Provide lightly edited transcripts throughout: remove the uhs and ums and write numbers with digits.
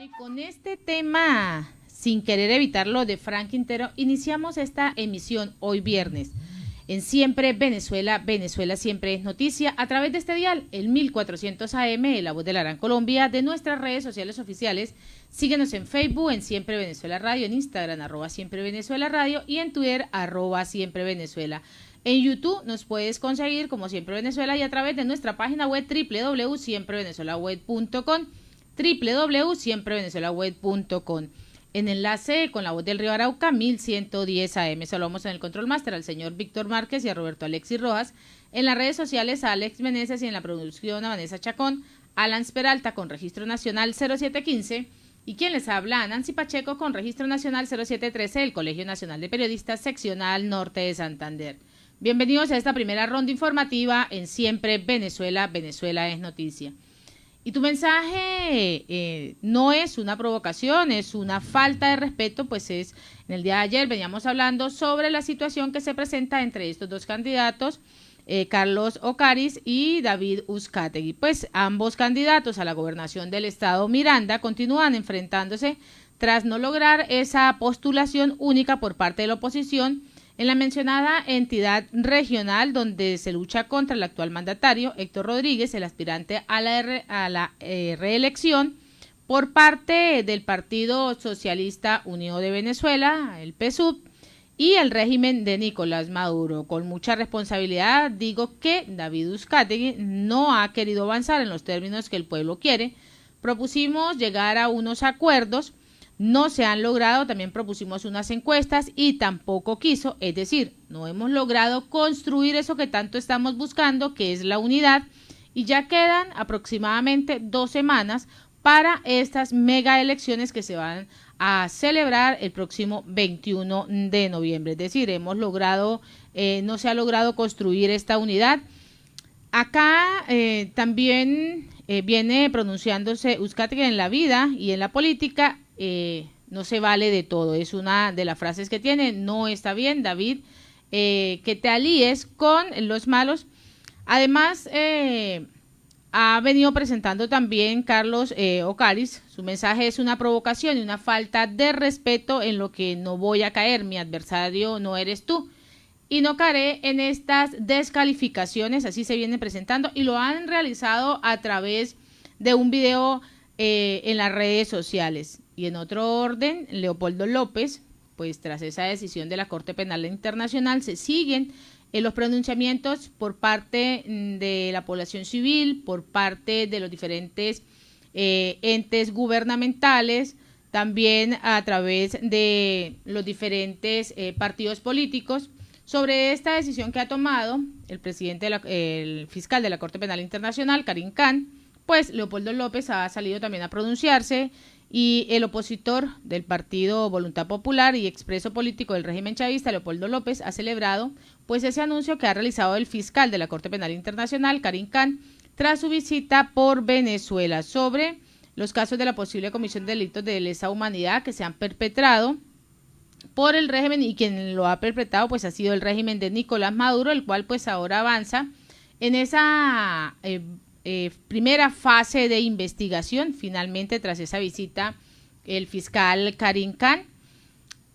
Y con este tema, sin querer evitarlo, de Frank Quintero, iniciamos esta emisión hoy viernes. En Siempre Venezuela, Venezuela siempre es noticia, a través de este dial, el 1400 AM, La Voz de la Gran Colombia, de nuestras redes sociales oficiales. Síguenos en Facebook, en Siempre Venezuela Radio, en Instagram, @Siempre Venezuela Radio, y en Twitter, @Siempre Venezuela. En YouTube nos puedes conseguir como Siempre Venezuela y a través de nuestra página web www.siemprevenezuelaweb.com, www.siemprevenezuelaweb.com. En enlace con La Voz del Río Arauca, 1110 AM. Saludamos en el Control Master al señor Víctor Márquez y a Roberto Alexis Rojas. En las redes sociales a Alex Meneses y en la producción a Vanessa Chacón, Alan Peralta con registro nacional 0715 y quien les habla a Nancy Pacheco con registro nacional 0713 del Colegio Nacional de Periodistas Seccional Norte de Santander. Bienvenidos a esta primera ronda informativa en Siempre Venezuela, Venezuela es noticia. Y tu mensaje no es una provocación, es una falta de respeto, pues en el día de ayer veníamos hablando sobre la situación que se presenta entre estos dos candidatos, Carlos Ocaris y David Uzcategui. Pues ambos candidatos a la gobernación del estado Miranda continúan enfrentándose tras no lograr esa postulación única por parte de la oposición en la mencionada entidad regional donde se lucha contra el actual mandatario Héctor Rodríguez, el aspirante a la reelección por parte del Partido Socialista Unido de Venezuela, el PSUV, y el régimen de Nicolás Maduro. Con mucha responsabilidad digo que David Uzcategui no ha querido avanzar en los términos que el pueblo quiere. Propusimos llegar a unos acuerdos, no se han logrado, también propusimos unas encuestas y tampoco quiso, es decir, no hemos logrado construir eso que tanto estamos buscando, que es la unidad, y ya quedan aproximadamente 2 semanas para estas mega elecciones que se van a celebrar el próximo 21 de noviembre, es decir, hemos logrado, no se ha logrado construir esta unidad. Acá también viene pronunciándose Uzcategui: en la vida y en la política no se vale de todo, es una de las frases que tiene. No está bien, David, que te alíes con los malos. Además, ha venido presentando también Carlos Ocaris, su mensaje es una provocación y una falta de respeto en lo que no voy a caer, mi adversario no eres tú. Y no caeré en estas descalificaciones, así se vienen presentando y lo han realizado a través de un video en las redes sociales. Y en otro orden, Leopoldo López, pues tras esa decisión de la Corte Penal Internacional se siguen los pronunciamientos por parte de la población civil, por parte de los diferentes entes gubernamentales, también a través de los diferentes partidos políticos, sobre esta decisión que ha tomado el presidente, el fiscal de la Corte Penal Internacional, Karim Khan. Pues Leopoldo López ha salido también a pronunciarse y el opositor del partido Voluntad Popular y expreso político del régimen chavista, Leopoldo López, ha celebrado pues ese anuncio que ha realizado el fiscal de la Corte Penal Internacional, Karim Khan, tras su visita por Venezuela sobre los casos de la posible comisión de delitos de lesa humanidad que se han perpetrado por el régimen, y quien lo ha perpetrado pues ha sido el régimen de Nicolás Maduro, el cual pues ahora avanza en esa primera fase de investigación. Finalmente, tras esa visita, el fiscal Karim Khan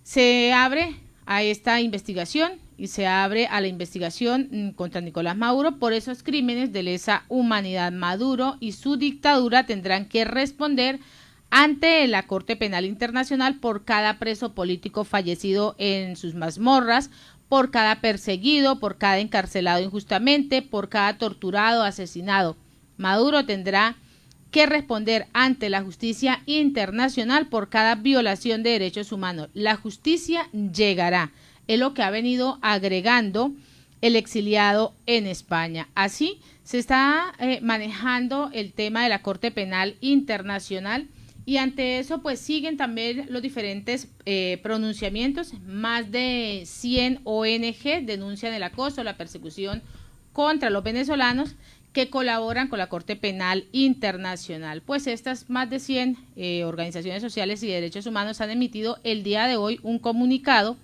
se abre a esta investigación y se abre a la investigación contra Nicolás Maduro por esos crímenes de lesa humanidad. Maduro y su dictadura tendrán que responder ante la Corte Penal Internacional por cada preso político fallecido en sus mazmorras, por cada perseguido, por cada encarcelado injustamente, por cada torturado, asesinado. Maduro tendrá que responder ante la justicia internacional por cada violación de derechos humanos. La justicia llegará, es lo que ha venido agregando el exiliado en España. Así se está manejando el tema de la Corte Penal Internacional. Y ante eso, pues siguen también los diferentes pronunciamientos. Más de 100 ONG denuncian el acoso, la persecución contra los venezolanos que colaboran con la Corte Penal Internacional. Pues estas más de 100 organizaciones sociales y de derechos humanos han emitido el día de hoy un comunicado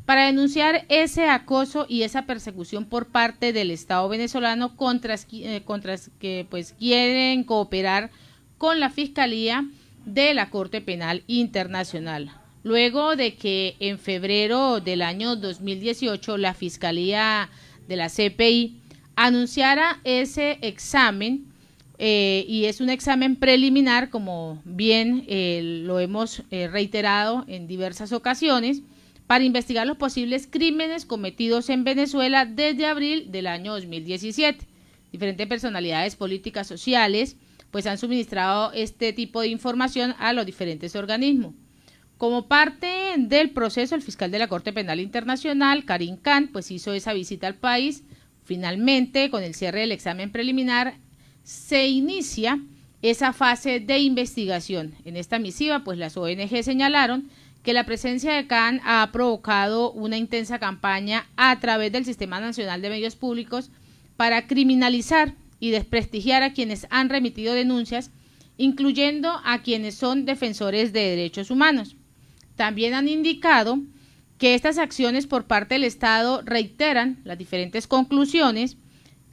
para denunciar ese acoso y esa persecución por parte del Estado venezolano contra que pues quieren cooperar con la Fiscalía de la Corte Penal Internacional. Luego de que en febrero del año 2018 la Fiscalía de la CPI anunciara ese examen, y es un examen preliminar, como bien lo hemos reiterado en diversas ocasiones, para investigar los posibles crímenes cometidos en Venezuela desde abril del año 2017. Diferentes personalidades políticas sociales pues han suministrado este tipo de información a los diferentes organismos. Como parte del proceso, el fiscal de la Corte Penal Internacional, Karim Khan, pues hizo esa visita al país. Finalmente, con el cierre del examen preliminar, se inicia esa fase de investigación. En esta misiva, pues las ONG señalaron que la presencia de Khan ha provocado una intensa campaña a través del Sistema Nacional de Medios Públicos para criminalizar y desprestigiar a quienes han remitido denuncias, incluyendo a quienes son defensores de derechos humanos. También han indicado que estas acciones por parte del Estado reiteran las diferentes conclusiones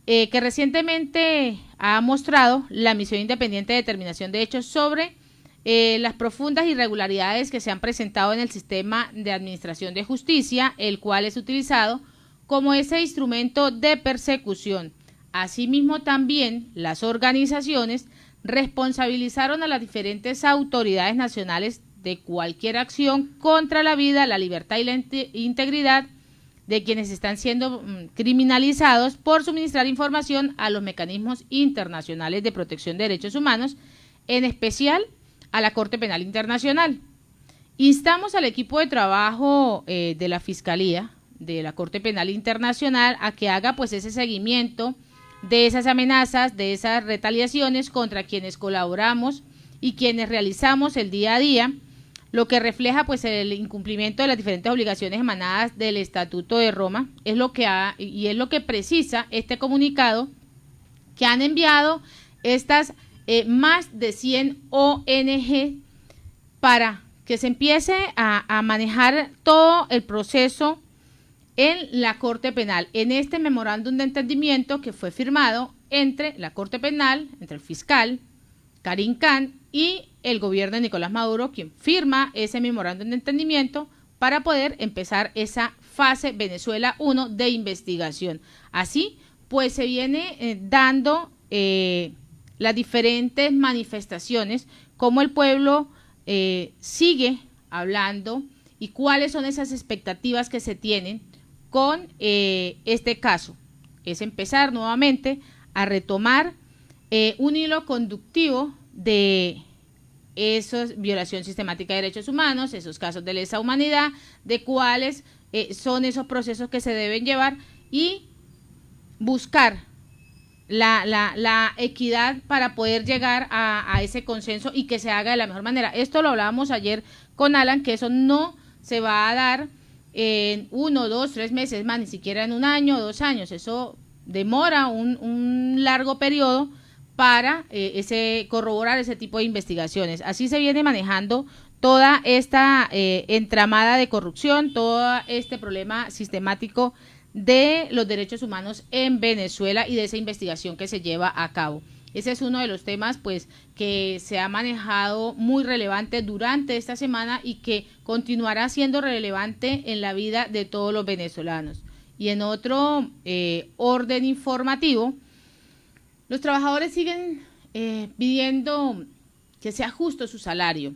que recientemente ha mostrado la Misión Independiente de Determinación de Hechos sobre las profundas irregularidades que se han presentado en el sistema de administración de justicia, el cual es utilizado como ese instrumento de persecución. Asimismo, también las organizaciones responsabilizaron a las diferentes autoridades nacionales de cualquier acción contra la vida, la libertad y la integridad de quienes están siendo criminalizados por suministrar información a los mecanismos internacionales de protección de derechos humanos, en especial a la Corte Penal Internacional. Instamos al equipo de trabajo de la Fiscalía de la Corte Penal Internacional a que haga pues ese seguimiento de esas amenazas, de esas retaliaciones contra quienes colaboramos y quienes realizamos el día a día, lo que refleja pues el incumplimiento de las diferentes obligaciones emanadas del Estatuto de Roma, es lo que precisa este comunicado que han enviado estas más de 100 ONG para que se empiece a manejar todo el proceso en la Corte Penal, en este memorándum de entendimiento que fue firmado entre la Corte Penal, entre el fiscal Karim Khan y el gobierno de Nicolás Maduro, quien firma ese memorándum de entendimiento para poder empezar esa fase Venezuela 1 de investigación. Así, pues se viene dando las diferentes manifestaciones, cómo el pueblo sigue hablando y cuáles son esas expectativas que se tienen con este caso. Es empezar nuevamente a retomar un hilo conductivo de esos violación sistemática de derechos humanos, esos casos de lesa humanidad, de cuáles son esos procesos que se deben llevar y buscar la equidad para poder llegar a ese consenso y que se haga de la mejor manera. Esto lo hablábamos ayer con Alan, que eso no se va a dar en 1, 2, 3 meses más, ni siquiera en 1 año o 2 años. Eso demora un largo periodo para corroborar ese tipo de investigaciones. Así se viene manejando toda esta entramada de corrupción, todo este problema sistemático de los derechos humanos en Venezuela y de esa investigación que se lleva a cabo. Ese es uno de los temas pues que se ha manejado muy relevante durante esta semana y que continuará siendo relevante en la vida de todos los venezolanos. Y en otro orden informativo, los trabajadores siguen pidiendo que sea justo su salario.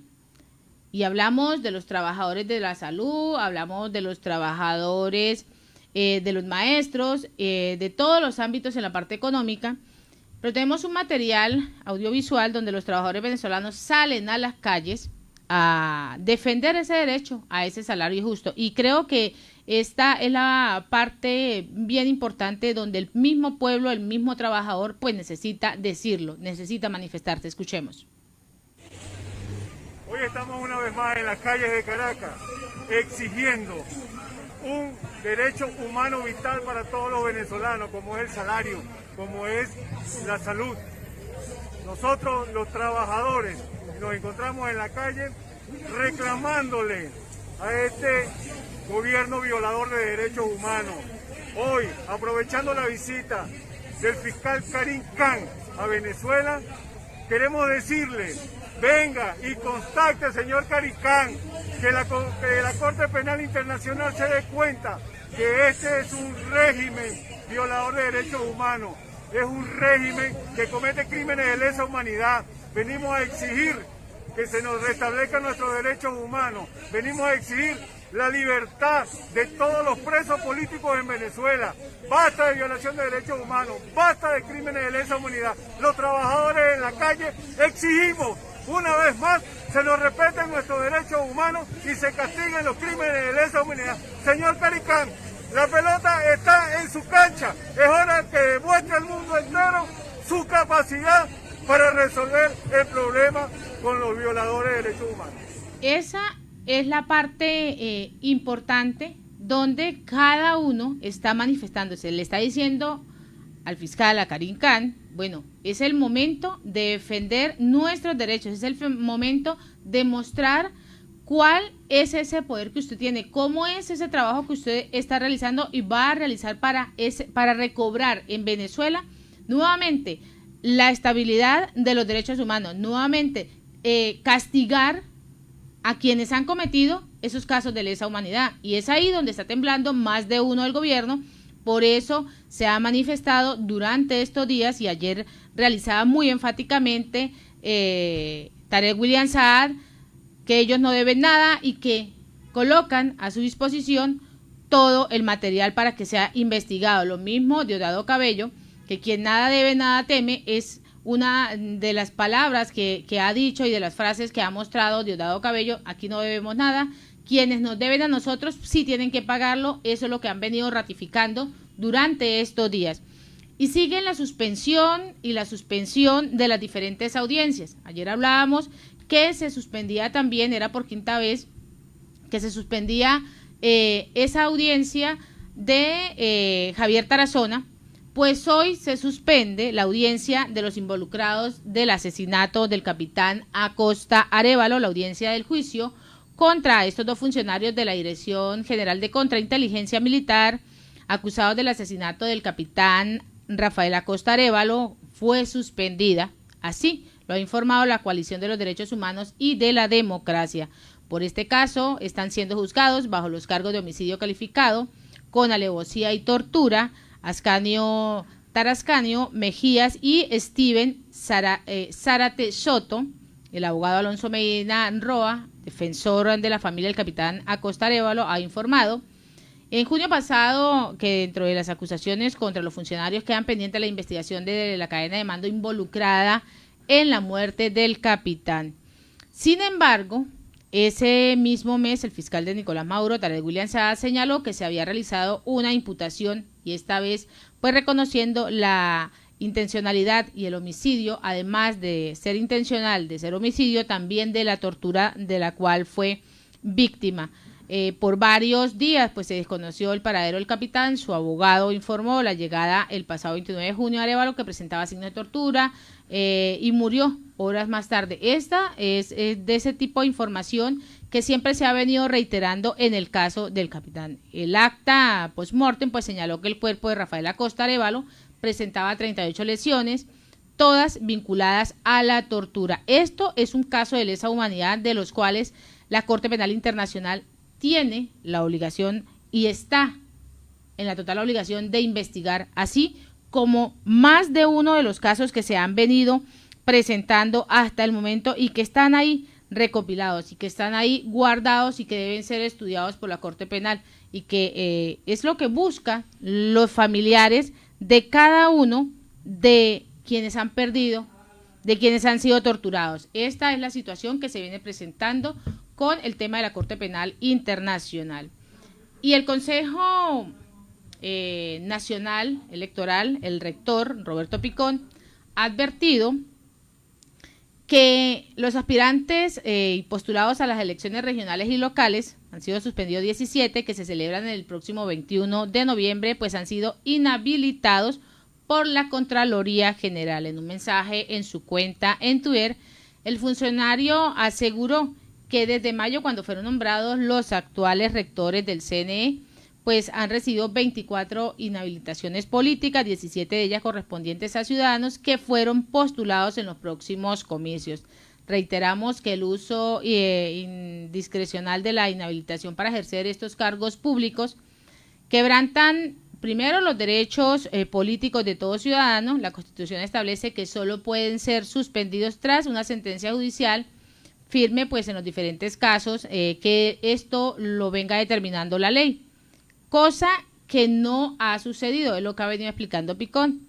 Y hablamos de los trabajadores de la salud, hablamos de los trabajadores de los maestros, de todos los ámbitos en la parte económica, pero tenemos un material audiovisual donde los trabajadores venezolanos salen a las calles a defender ese derecho a ese salario justo. Y creo que esta es la parte bien importante donde el mismo pueblo, el mismo trabajador, pues necesita decirlo, necesita manifestarse. Escuchemos. Hoy estamos una vez más en las calles de Caracas exigiendo un derecho humano vital para todos los venezolanos, como es el salario, como es la salud. Nosotros, los trabajadores, nos encontramos en la calle reclamándole a este gobierno violador de derechos humanos. Hoy, aprovechando la visita del fiscal Karim Khan a Venezuela, queremos decirle venga y constate, señor Caricán, que la Corte Penal Internacional se dé cuenta que este es un régimen violador de derechos humanos, es un régimen que comete crímenes de lesa humanidad. Venimos a exigir que se nos restablezcan nuestros derechos humanos, venimos a exigir la libertad de todos los presos políticos en Venezuela. Basta de violación de derechos humanos, basta de crímenes de lesa humanidad. Los trabajadores en la calle exigimos, una vez más, se nos respeten nuestros derechos humanos y se castiguen los crímenes de lesa humanidad. Señor Caricán, la pelota está en su cancha. Es hora que demuestre al mundo entero su capacidad para resolver el problema con los violadores de derechos humanos. Esa es la parte importante donde cada uno está manifestándose. Le está diciendo al fiscal, a Karim Khan, bueno, es el momento de defender nuestros derechos, es el momento de mostrar cuál es ese poder que usted tiene, cómo es ese trabajo que usted está realizando y va a realizar para recobrar en Venezuela nuevamente la estabilidad de los derechos humanos, nuevamente castigar a quienes han cometido esos casos de lesa humanidad. Y es ahí donde está temblando más de uno del gobierno. Por eso se ha manifestado durante estos días y ayer realizaba muy enfáticamente Tarek William Saad que ellos no deben nada y que colocan a su disposición todo el material para que sea investigado. Lo mismo Diosdado Cabello, que quien nada debe, nada teme, es una de las palabras que ha dicho y de las frases que ha mostrado Diosdado Cabello. Aquí no debemos nada, quienes nos deben a nosotros sí tienen que pagarlo. Eso es lo que han venido ratificando durante estos días. Y sigue la suspensión y la suspensión de las diferentes audiencias. Ayer hablábamos que se suspendía también, era por quinta vez, que se suspendía esa audiencia de Javier Tarazona. Pues hoy se suspende la audiencia de los involucrados del asesinato del capitán Acosta Arévalo, la audiencia del juicio contra estos dos funcionarios de la Dirección General de Contrainteligencia Militar, acusados del asesinato del capitán Rafael Acosta Arévalo, fue suspendida. Así lo ha informado la Coalición de los Derechos Humanos y de la Democracia. Por este caso están siendo juzgados bajo los cargos de homicidio calificado, con alevosía y tortura, Ascanio Tarascanio Mejías y Steven Zárate Soto. El abogado Alonso Medina Roa, defensor de la familia del capitán Acosta Arévalo, ha informado en junio pasado que dentro de las acusaciones contra los funcionarios quedan pendientes la investigación de la cadena de mando involucrada en la muerte del capitán. Sin embargo, ese mismo mes el fiscal de Nicolás Maduro, Tarek William Saad, señaló que se había realizado una imputación y esta vez pues reconociendo la intencionalidad y el homicidio, además de ser intencional, de ser homicidio, también de la tortura de la cual fue víctima. Por varios días pues se desconoció el paradero del capitán. Su abogado informó la llegada el pasado 29 de junio a Arévalo, que presentaba signos de tortura y murió horas más tarde. Esta es de ese tipo de información que siempre se ha venido reiterando en el caso del capitán. El acta post-mortem pues señaló que el cuerpo de Rafael Acosta Arévalo presentaba 38 lesiones, todas vinculadas a la tortura. Esto es un caso de lesa humanidad de los cuales la Corte Penal Internacional tiene la obligación y está en la total obligación de investigar, así como más de uno de los casos que se han venido presentando hasta el momento y que están ahí recopilados y que están ahí guardados y que deben ser estudiados por la Corte Penal y que es lo que buscan los familiares de cada uno de quienes han perdido, de quienes han sido torturados. Esta es la situación que se viene presentando con el tema de la Corte Penal Internacional. Y el Consejo Nacional Electoral, el rector Roberto Picón, ha advertido que los aspirantes postulados a las elecciones regionales y locales, han sido suspendidos 17, que se celebran el próximo 21 de noviembre, pues han sido inhabilitados por la Contraloría General. En un mensaje en su cuenta en Twitter, el funcionario aseguró que desde mayo, cuando fueron nombrados los actuales rectores del CNE, pues han recibido 24 inhabilitaciones políticas, 17 de ellas correspondientes a ciudadanos que fueron postulados en los próximos comicios. Reiteramos que el uso indiscrecional de la inhabilitación para ejercer estos cargos públicos quebrantan primero los derechos políticos de todo ciudadano. La Constitución establece que solo pueden ser suspendidos tras una sentencia judicial firme, pues en los diferentes casos que esto lo venga determinando la ley, cosa que no ha sucedido, es lo que ha venido explicando Picón.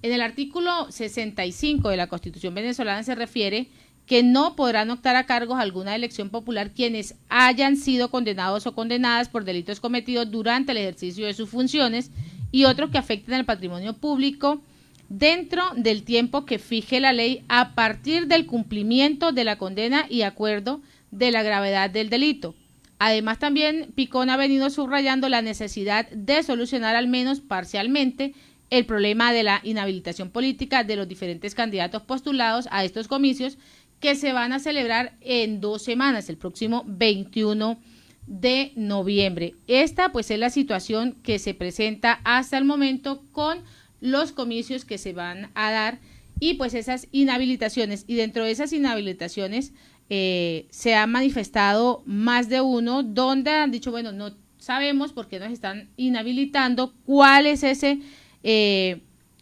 En el artículo 65 de la Constitución venezolana se refiere que no podrán optar a cargos alguna elección popular quienes hayan sido condenados o condenadas por delitos cometidos durante el ejercicio de sus funciones y otros que afecten al patrimonio público dentro del tiempo que fije la ley a partir del cumplimiento de la condena y acuerdo de la gravedad del delito. Además, también Picón ha venido subrayando la necesidad de solucionar al menos parcialmente el problema de la inhabilitación política de los diferentes candidatos postulados a estos comicios que se van a celebrar en 2 semanas, el próximo 21 de noviembre. Esta pues es la situación que se presenta hasta el momento con los comicios que se van a dar y pues esas inhabilitaciones, y dentro de esas inhabilitaciones se ha manifestado más de uno donde han dicho, bueno, no sabemos por qué nos están inhabilitando, cuál es ese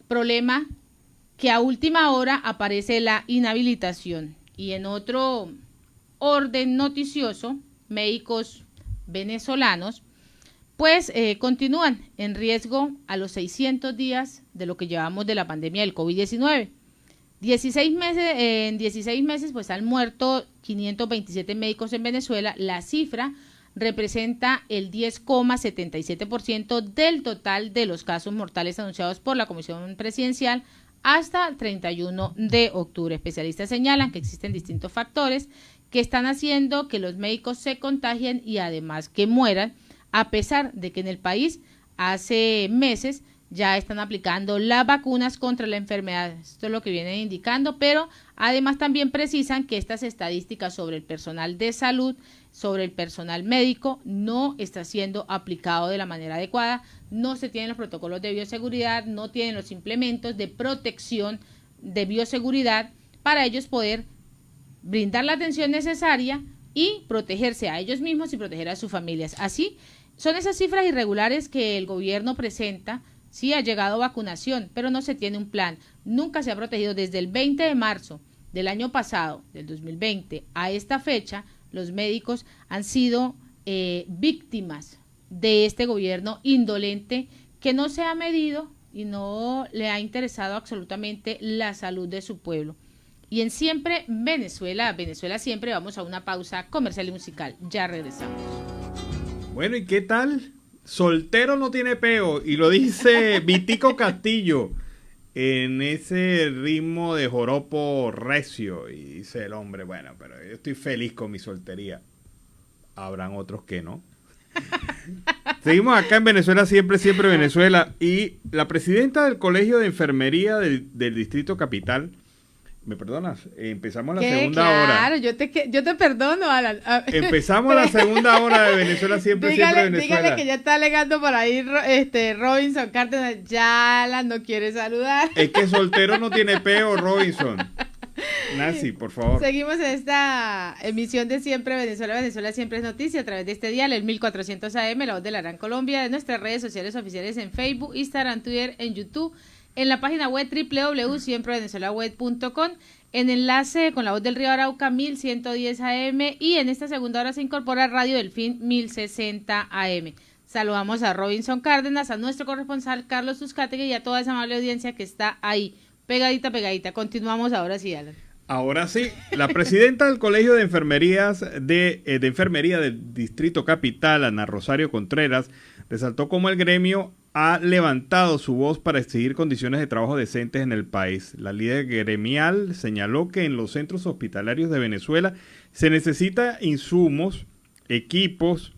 problema que a última hora aparece la inhabilitación. Y en otro orden noticioso, médicos venezolanos pues continúan en riesgo a los 600 días de lo que llevamos de la pandemia del COVID-19. En 16 meses pues han muerto 527 médicos en Venezuela. La cifra representa el 10,77% del total de los casos mortales anunciados por la Comisión Presidencial hasta el 31 de octubre. Especialistas señalan que existen distintos factores que están haciendo que los médicos se contagien y además que mueran, a pesar de que en el país hace meses ya están aplicando las vacunas contra la enfermedad. Esto es lo que vienen indicando, pero además también precisan que estas estadísticas sobre el personal de salud, sobre el personal médico, no está siendo aplicado de la manera adecuada, no se tienen los protocolos de bioseguridad, no tienen los implementos de protección de bioseguridad para ellos poder brindar la atención necesaria y protegerse a ellos mismos y proteger a sus familias. Así, son esas cifras irregulares que el gobierno presenta. Sí ha llegado vacunación, pero no se tiene un plan. Nunca se ha protegido desde el 20 de marzo del año pasado, del 2020, a esta fecha, los médicos han sido víctimas de este gobierno indolente que no se ha medido y no le ha interesado absolutamente la salud de su pueblo. Y en Siempre Venezuela, Venezuela Siempre, vamos a una pausa comercial y musical. Ya regresamos. Bueno, ¿y qué tal? Soltero no tiene peo, y lo dice Vitico Castillo en ese ritmo de joropo recio, y dice el hombre, bueno, pero yo estoy feliz con mi soltería. Habrán otros que no. Seguimos acá en Venezuela Siempre, Siempre Venezuela, y la presidenta del Colegio de Enfermería del Distrito Capital, ¿me perdonas? Empezamos la segunda hora. Claro, yo te perdono, Alan. Empezamos la segunda hora de Venezuela Siempre, Siempre Venezuela. Dígale que ya está alegando por ahí Robinson Cárdenas, ya Alan no quiere saludar. Es que soltero no tiene peo, Robinson. Nancy, por favor. Seguimos en esta emisión de Siempre Venezuela, Venezuela Siempre es Noticia, a través de este dial, el 1400 AM, La Voz de la Gran Colombia, de nuestras redes sociales oficiales en Facebook, Instagram, Twitter, en YouTube, en la página web www.siemprevenezuelaweb.com, en enlace con La Voz del Río Arauca 1110 AM y en esta segunda hora se incorpora Radio Delfín 1060 AM. Saludamos a Robinson Cárdenas, a nuestro corresponsal Carlos Uzcategui y a toda esa amable audiencia que está ahí, pegadita. Continuamos ahora sí, Alan. Ahora sí, la presidenta del Colegio de Enfermerías de Enfermería del Distrito Capital, Ana Rosario Contreras, resaltó cómo el gremio ha levantado su voz para exigir condiciones de trabajo decentes en el país. La líder gremial señaló que en los centros hospitalarios de Venezuela se necesita insumos, equipos,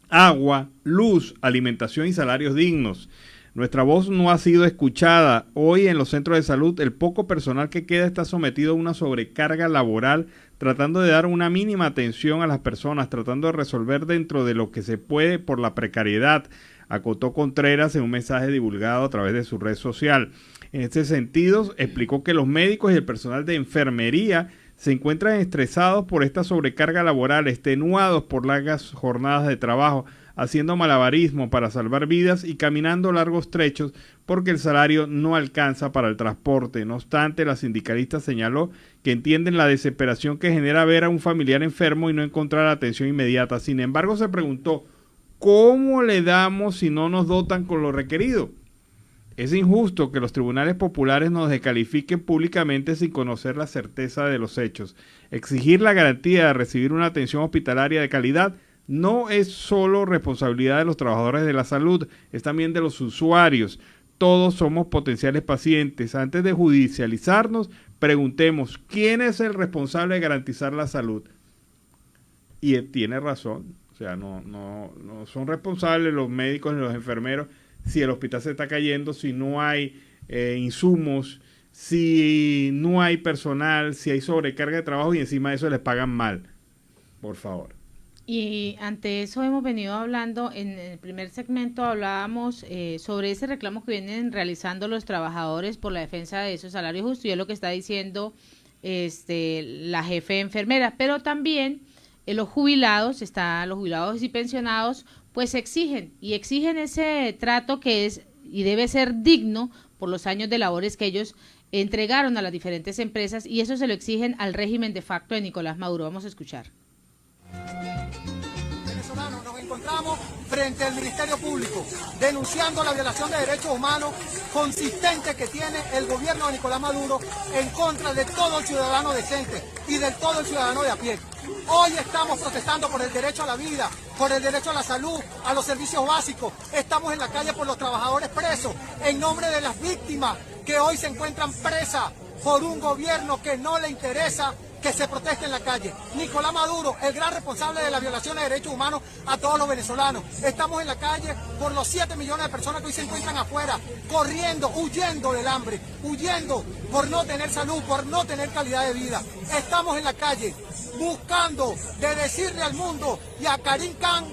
agua, luz, alimentación y salarios dignos. Nuestra voz no ha sido escuchada. Hoy en los centros de salud el poco personal que queda está sometido a una sobrecarga laboral, tratando de dar una mínima atención a las personas, tratando de resolver dentro de lo que se puede por la precariedad, acotó Contreras en un mensaje divulgado a través de su red social. En este sentido, explicó que los médicos y el personal de enfermería se encuentran estresados por esta sobrecarga laboral, extenuados por largas jornadas de trabajo, haciendo malabarismo para salvar vidas y caminando largos trechos porque el salario no alcanza para el transporte. No obstante, la sindicalista señaló que entienden la desesperación que genera ver a un familiar enfermo y no encontrar atención inmediata. Sin embargo, se preguntó, ¿cómo le damos si no nos dotan con lo requerido? Es injusto que los tribunales populares nos descalifiquen públicamente sin conocer la certeza de los hechos. Exigir la garantía de recibir una atención hospitalaria de calidad no es solo responsabilidad de los trabajadores de la salud, es también de los usuarios. Todos somos potenciales pacientes. Antes de judicializarnos, preguntemos, ¿quién es el responsable de garantizar la salud? Y tiene razón, o sea, no son responsables los médicos ni los enfermeros si el hospital se está cayendo, si no hay insumos, si no hay personal, si hay sobrecarga de trabajo y encima de eso les pagan mal. Por favor. Y ante eso hemos venido hablando, en el primer segmento hablábamos sobre ese reclamo que vienen realizando los trabajadores por la defensa de esos salarios justos, y es lo que está diciendo la jefe de enfermeras, pero también los jubilados y pensionados, pues exigen ese trato que es y debe ser digno por los años de labores que ellos entregaron a las diferentes empresas, y eso se lo exigen al régimen de facto de Nicolás Maduro. Vamos a escuchar. Venezolanos, nos encontramos frente al Ministerio Público denunciando la violación de derechos humanos consistente que tiene el gobierno de Nicolás Maduro en contra de todo el ciudadano decente y de todo el ciudadano de a pie. Hoy estamos protestando por el derecho a la vida, por el derecho a la salud, a los servicios básicos. Estamos en la calle por los trabajadores presos, en nombre de las víctimas que hoy se encuentran presas por un gobierno que no le interesa que se proteste en la calle. Nicolás Maduro, el gran responsable de la violación de derechos humanos a todos los venezolanos. Estamos en la calle por los 7 millones de personas que hoy se encuentran afuera, corriendo, huyendo del hambre, huyendo por no tener salud, por no tener calidad de vida. Estamos en la calle buscando de decirle al mundo y a Karim Khan,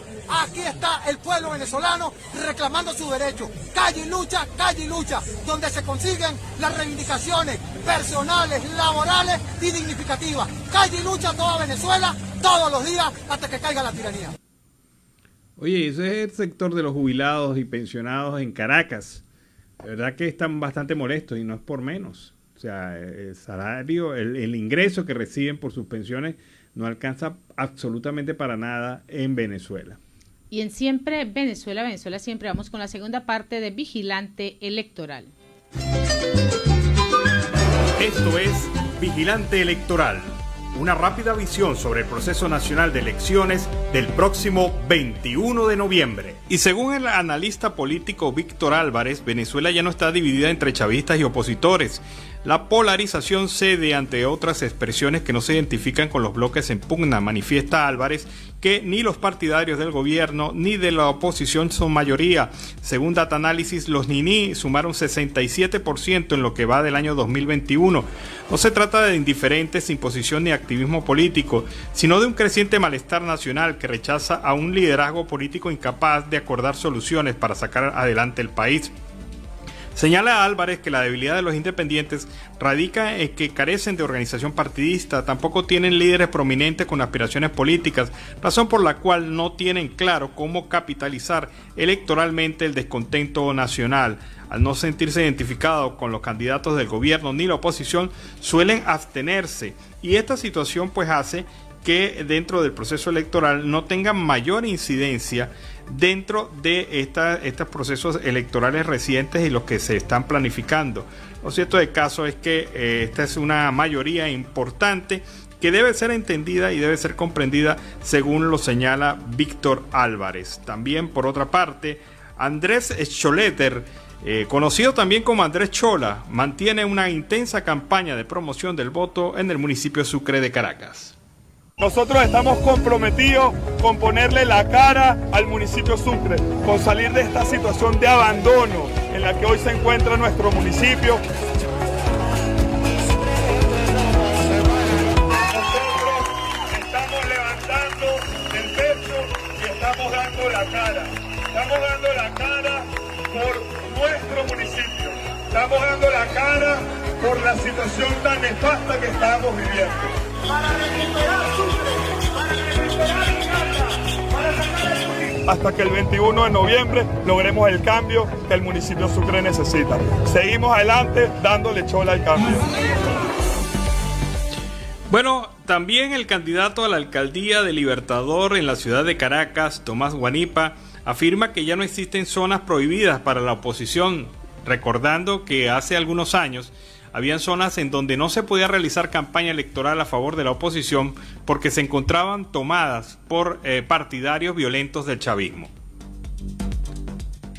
aquí está el pueblo venezolano reclamando sus derechos. Calle y lucha, donde se consiguen las reivindicaciones personales, laborales y dignificativas. Calle y lucha toda Venezuela, todos los días, hasta que caiga la tiranía. Oye, ese es el sector de los jubilados y pensionados en Caracas. De verdad que están bastante molestos y no es por menos. O sea, el salario, el ingreso que reciben por sus pensiones no alcanza absolutamente para nada en Venezuela. Y en Siempre Venezuela siempre, vamos con la segunda parte de Vigilante Electoral. Esto es Vigilante Electoral, una rápida visión sobre el proceso nacional de elecciones del próximo 21 de noviembre. Y según el analista político Víctor Álvarez, Venezuela ya no está dividida entre chavistas y opositores. La polarización cede ante otras expresiones que no se identifican con los bloques en pugna. Manifiesta Álvarez que ni los partidarios del gobierno ni de la oposición son mayoría. Según Data Análisis, los NINI sumaron 67% en lo que va del año 2021. No se trata de indiferentes, imposición ni activismo político, sino de un creciente malestar nacional que rechaza a un liderazgo político incapaz de acordar soluciones para sacar adelante el país. Señala Álvarez que la debilidad de los independientes radica en que carecen de organización partidista, tampoco tienen líderes prominentes con aspiraciones políticas, razón por la cual no tienen claro cómo capitalizar electoralmente el descontento nacional. Al no sentirse identificados con los candidatos del gobierno ni la oposición, suelen abstenerse, y esta situación pues hace que dentro del proceso electoral no tengan mayor incidencia dentro de estos procesos electorales recientes y los que se están planificando. Lo cierto del caso es que esta es una mayoría importante que debe ser entendida y debe ser comprendida según lo señala Víctor Álvarez. También, por otra parte, Andrés Scholeter, conocido también como Andrés Chola, mantiene una intensa campaña de promoción del voto en el municipio Sucre de Caracas. Nosotros estamos comprometidos con ponerle la cara al municipio Sucre, con salir de esta situación de abandono en la que hoy se encuentra nuestro municipio. Nosotros estamos levantando el pecho y estamos dando la cara. Estamos dando la cara por nuestro municipio. Estamos dando la cara por la situación tan nefasta que estamos viviendo. para recuperar Sucre, para recuperar Miranda, para sacar el municipio. Hasta que el 21 de noviembre logremos el cambio que el municipio de Sucre necesita. Seguimos adelante dándole chola al cambio. Bueno, también el candidato a la alcaldía de Libertador en la ciudad de Caracas, Tomás Guanipa, afirma que ya no existen zonas prohibidas para la oposición, recordando que hace algunos años habían zonas en donde no se podía realizar campaña electoral a favor de la oposición porque se encontraban tomadas por partidarios violentos del chavismo.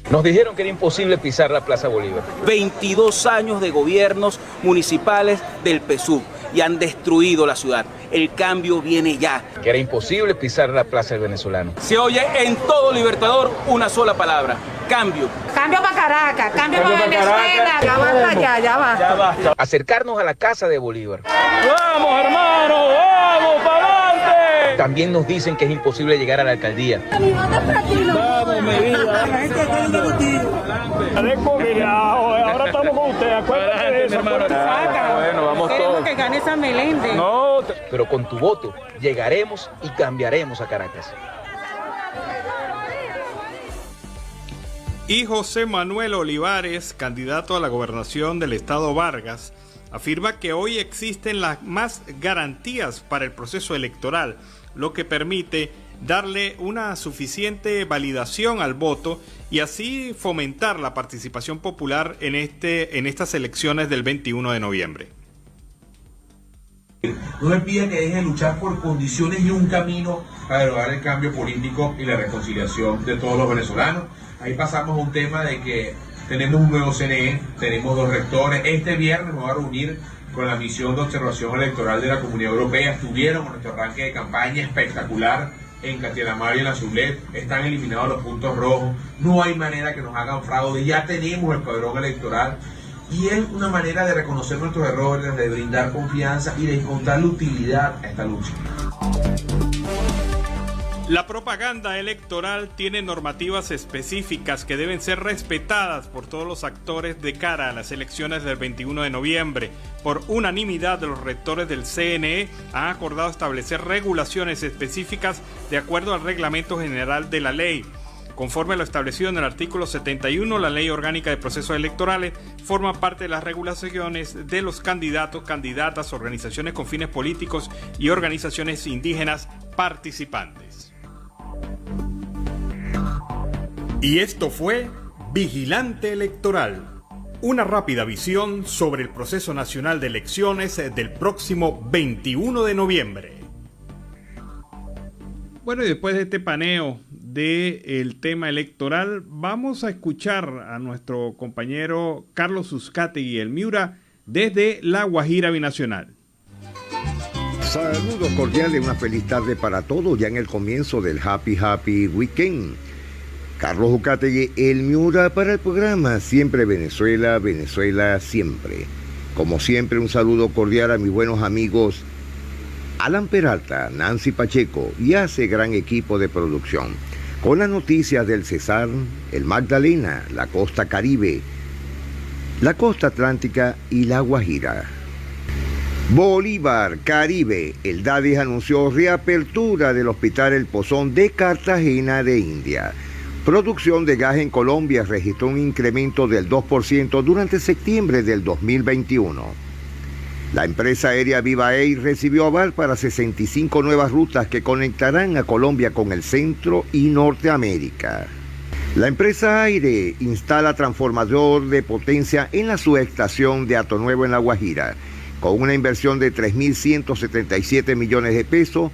Nos dijeron que era imposible pisar la Plaza Bolívar. 22 años de gobiernos municipales del PSUV y han destruido la ciudad. El cambio viene ya. Que era imposible pisar la Plaza del Venezolano. Se oye en todo Libertador una sola palabra: cambio. Cambio para Caracas, cambio para Venezuela. Ya basta, ya basta. Ya basta. Acercarnos a la casa de Bolívar. ¡Vamos, hermano! ¡Vamos, para adelante! También nos dicen que es imposible llegar a la alcaldía. ¡Vamos, mi vida! Ahora estamos con usted, acuérdate de eso. Bueno, vamos todos. Que gane San Meléndez. No, pero con tu voto llegaremos y cambiaremos a Caracas. Y José Manuel Olivares, candidato a la gobernación del estado Vargas, afirma que hoy existen las más garantías para el proceso electoral, lo que permite darle una suficiente validación al voto y así fomentar la participación popular en estas elecciones del 21 de noviembre. No me pida que deje de luchar por condiciones y un camino para lograr el cambio político y la reconciliación de todos los venezolanos. Ahí pasamos a un tema de que tenemos un nuevo CNE, tenemos 2 rectores. Este viernes me voy a reunir con la misión de observación electoral de la Comunidad Europea. Estuvieron con nuestro arranque de campaña espectacular en Castelamar y en la Zulet. Están eliminados los puntos rojos. No hay manera que nos hagan fraude. Ya tenemos el padrón electoral. Y es una manera de reconocer nuestros errores, de brindar confianza y de encontrarle utilidad a esta lucha. La propaganda electoral tiene normativas específicas que deben ser respetadas por todos los actores de cara a las elecciones del 21 de noviembre. Por unanimidad de los rectores del CNE han acordado establecer regulaciones específicas de acuerdo al Reglamento General de la Ley. Conforme a lo establecido en el artículo 71, la Ley Orgánica de Procesos Electorales forma parte de las regulaciones de los candidatos, candidatas, organizaciones con fines políticos y organizaciones indígenas participantes. Y esto fue Vigilante Electoral, una rápida visión sobre el proceso nacional de elecciones del próximo 21 de noviembre. Bueno, y después de este paneo del tema electoral, vamos a escuchar a nuestro compañero Carlos Uzcategui, el Miura, desde La Guajira Binacional. Saludos cordiales, una feliz tarde para todos, ya en el comienzo del Happy Weekend. Carlos Uzcategui, el Miura para el programa Siempre Venezuela, Venezuela Siempre. Como siempre, un saludo cordial a mis buenos amigos Alan Peralta, Nancy Pacheco y a ese gran equipo de producción. Con las noticias del Cesar, el Magdalena, la costa Caribe, la costa Atlántica y la Guajira. Bolívar, Caribe, el DADIS anunció reapertura del Hospital El Pozón de Cartagena de India. Producción de gas en Colombia registró un incremento del 2% durante septiembre del 2021. La empresa aérea Viva Air recibió aval para 65 nuevas rutas que conectarán a Colombia con el Centro y Norteamérica. La empresa Aire instala transformador de potencia en la subestación de Atonuevo en La Guajira. Con una inversión de 3.177 millones de pesos,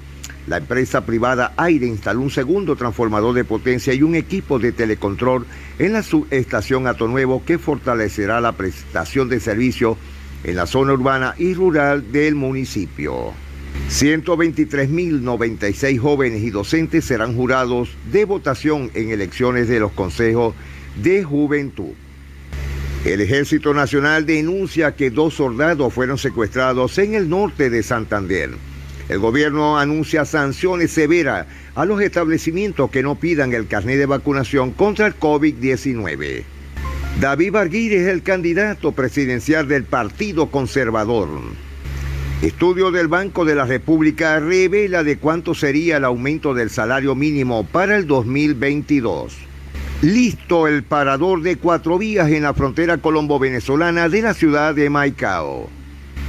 la empresa privada Aire instaló un segundo transformador de potencia y un equipo de telecontrol en la subestación Atonuevo que fortalecerá la prestación de servicio en la zona urbana y rural del municipio. 123.096 jóvenes y docentes serán jurados de votación en elecciones de los consejos de juventud. El Ejército Nacional denuncia que 2 soldados fueron secuestrados en el norte de Santander. El gobierno anuncia sanciones severas a los establecimientos que no pidan el carnet de vacunación contra el COVID-19. David Barguil es el candidato presidencial del Partido Conservador. Estudio del Banco de la República revela de cuánto sería el aumento del salario mínimo para el 2022. Listo el parador de 4 vías en la frontera colombo-venezolana de la ciudad de Maicao.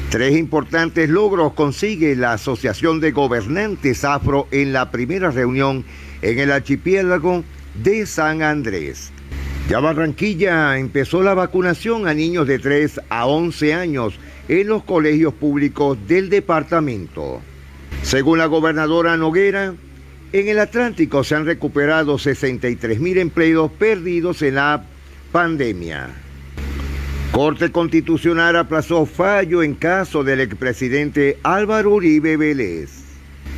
3 importantes logros consigue la Asociación de Gobernantes Afro en la primera reunión en el archipiélago de San Andrés. Ya Barranquilla empezó la vacunación a niños de 3 a 11 años en los colegios públicos del departamento. Según la gobernadora Noguera, en el Atlántico se han recuperado 63.000 empleos perdidos en la pandemia. Corte Constitucional aplazó fallo en caso del expresidente Álvaro Uribe Vélez.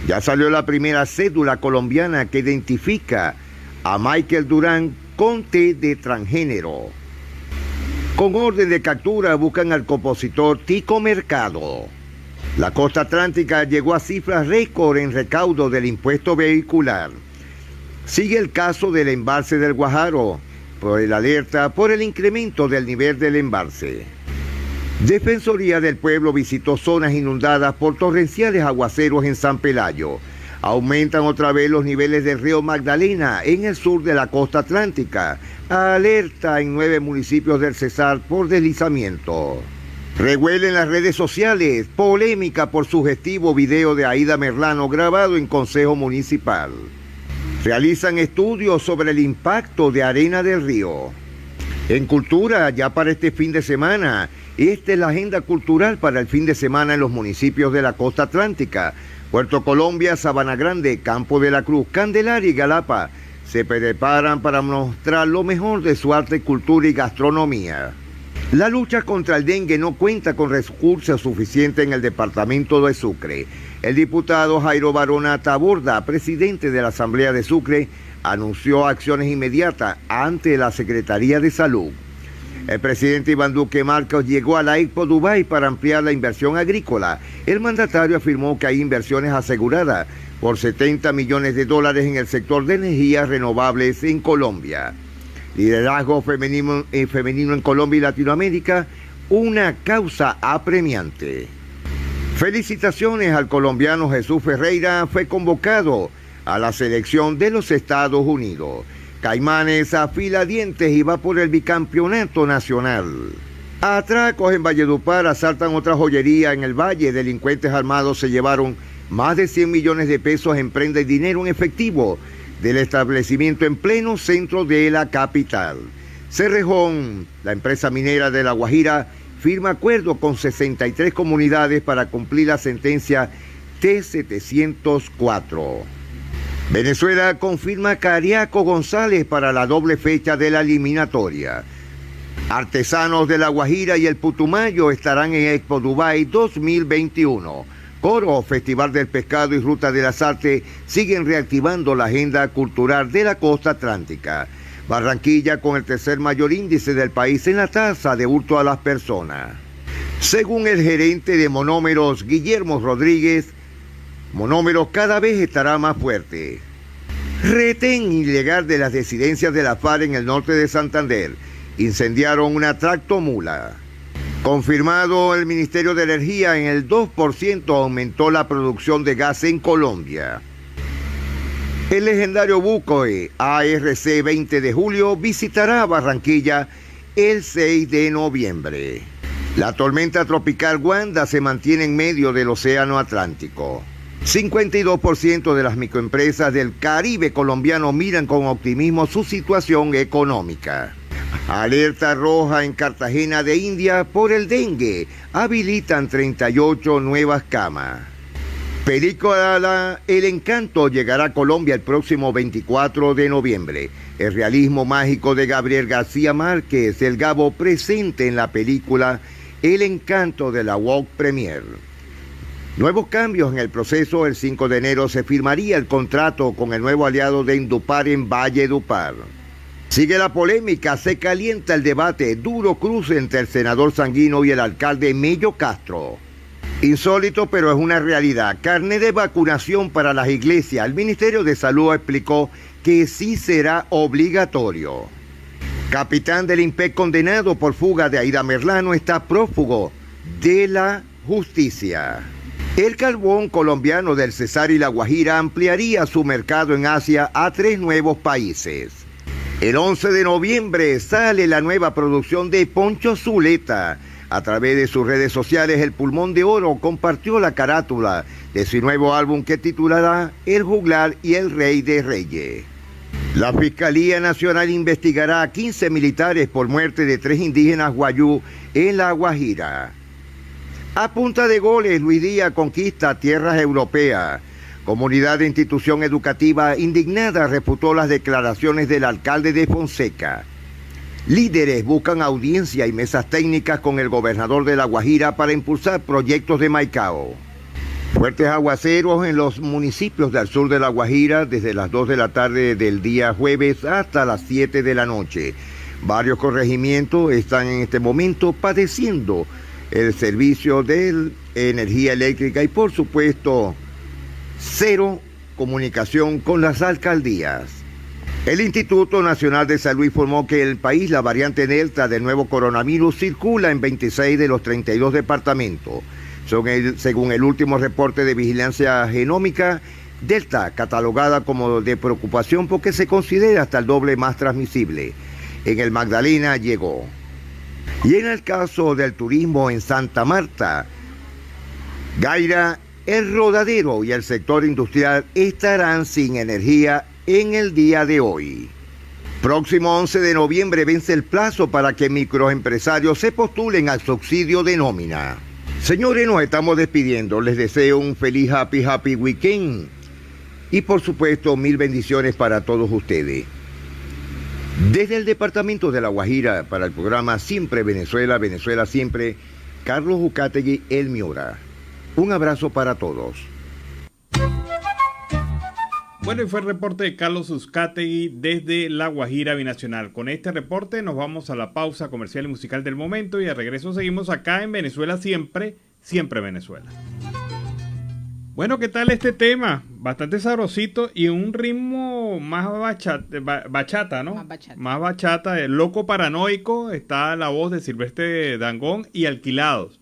Ya salió la primera cédula colombiana que identifica a Michael Durán con T de transgénero. Con orden de captura buscan al compositor Tico Mercado. La costa atlántica llegó a cifras récord en recaudo del impuesto vehicular. Sigue el caso del embalse del Guajaro, por el alerta por el incremento del nivel del embalse. Defensoría del Pueblo visitó zonas inundadas por torrenciales aguaceros en San Pelayo. Aumentan otra vez los niveles del río Magdalena en el sur de la costa atlántica. Alerta en 9 municipios del Cesar por deslizamiento. Revuelo en las redes sociales, polémica por sugestivo video de Aida Merlano grabado en Consejo Municipal. Realizan estudios sobre el impacto de arena del río. En cultura, ya para este fin de semana, esta es la agenda cultural para el fin de semana en los municipios de la costa atlántica. Puerto Colombia, Sabana Grande, Campo de la Cruz, Candelaria y Galapa se preparan para mostrar lo mejor de su arte, cultura y gastronomía. La lucha contra el dengue no cuenta con recursos suficientes en el departamento de Sucre. El diputado Jairo Barona Taborda, presidente de la Asamblea de Sucre, anunció acciones inmediatas ante la Secretaría de Salud. El presidente Iván Duque Marcos llegó a la Expo Dubái para ampliar la inversión agrícola. El mandatario afirmó que hay inversiones aseguradas por $70 millones en el sector de energías renovables en Colombia. Liderazgo femenino en Colombia y Latinoamérica, una causa apremiante. Felicitaciones al colombiano Jesús Ferreira, fue convocado a la selección de los Estados Unidos. Caimanes afila dientes y va por el bicampeonato nacional. Atracos en Valledupar, asaltan otra joyería en el Valle. Delincuentes armados se llevaron más de 100 millones de pesos en prenda y dinero en efectivo del establecimiento en pleno centro de la capital. Cerrejón, la empresa minera de La Guajira, firma acuerdo con 63 comunidades para cumplir la sentencia T-704. Venezuela confirma Cariaco González para la doble fecha de la eliminatoria. Artesanos de La Guajira y el Putumayo estarán en Expo Dubái 2021. Coro, Festival del Pescado y Ruta de las Artes siguen reactivando la agenda cultural de la costa atlántica. Barranquilla con el tercer mayor índice del país en la tasa de hurto a las personas. Según el gerente de Monómeros, Guillermo Rodríguez, Monómeros cada vez estará más fuerte. Retén ilegal de las residencias de la FARC en el norte de Santander. Incendiaron una tractomula. Confirmado el Ministerio de Energía, en el 2% aumentó la producción de gas en Colombia. El legendario buque ARC 20 de julio visitará Barranquilla el 6 de noviembre. La tormenta tropical Wanda se mantiene en medio del Océano Atlántico. 52% de las microempresas del Caribe colombiano miran con optimismo su situación económica. Alerta roja en Cartagena de India por el dengue. Habilitan 38 nuevas camas. Película El Encanto llegará a Colombia el próximo 24 de noviembre. El realismo mágico de Gabriel García Márquez, el Gabo, presente en la película El Encanto de la Walk Premier. Nuevos cambios en el proceso. El 5 de enero se firmaría el contrato con el nuevo aliado de Indupar en Valledupar. Sigue la polémica, se calienta el debate, duro cruce entre el senador Sanguino y el alcalde Mello Castro. Insólito, pero es una realidad. Carnet de vacunación para las iglesias. El Ministerio de Salud explicó que sí será obligatorio. Capitán del INPEC condenado por fuga de Aida Merlano está prófugo de la justicia. El carbón colombiano del Cesar y La Guajira ampliaría su mercado en Asia a 3 nuevos países. El 11 de noviembre sale la nueva producción de Poncho Zuleta. A través de sus redes sociales, El Pulmón de Oro compartió la carátula de su nuevo álbum que titulará El Juglar y el Rey de Reyes. La Fiscalía Nacional investigará a 15 militares por muerte de 3 indígenas guayú en La Guajira. A punta de goles, Luis Díaz conquista tierras europeas. Comunidad de institución educativa indignada refutó las declaraciones del alcalde de Fonseca. Líderes buscan audiencia y mesas técnicas con el gobernador de La Guajira para impulsar proyectos de Maicao. Fuertes aguaceros en los municipios del sur de La Guajira desde las 2 de la tarde del día jueves hasta las 7 de la noche. Varios corregimientos están en este momento padeciendo el servicio de energía eléctrica y por supuesto cero comunicación con las alcaldías. El Instituto Nacional de Salud informó que en el país la variante Delta del nuevo coronavirus circula en 26 de los 32 departamentos. Según el último reporte de vigilancia genómica, Delta catalogada como de preocupación porque se considera hasta el doble más transmisible. En el Magdalena llegó. Y en el caso del turismo en Santa Marta, Gaira, el Rodadero y el sector industrial estarán sin energía en el día de hoy. Próximo 11 de noviembre vence el plazo para que microempresarios se postulen al subsidio de nómina. Señores, nos estamos despidiendo. Les deseo un feliz happy weekend. Y por supuesto, 1000 bendiciones para todos ustedes. Desde el departamento de La Guajira, para el programa Siempre Venezuela, Venezuela Siempre, Carlos Uzcategui, El Miura. Un abrazo para todos. Bueno, y fue el reporte de Carlos Uzcategui desde La Guajira Binacional. Con este reporte nos vamos a la pausa comercial y musical del momento y al regreso seguimos acá en Venezuela Siempre, Siempre Venezuela. Bueno, ¿qué tal este tema? Bastante sabrosito y un ritmo más bachata, ¿no? Más bachata. El Loco Paranoico, está la voz de Silvestre Dangond y Alquilados,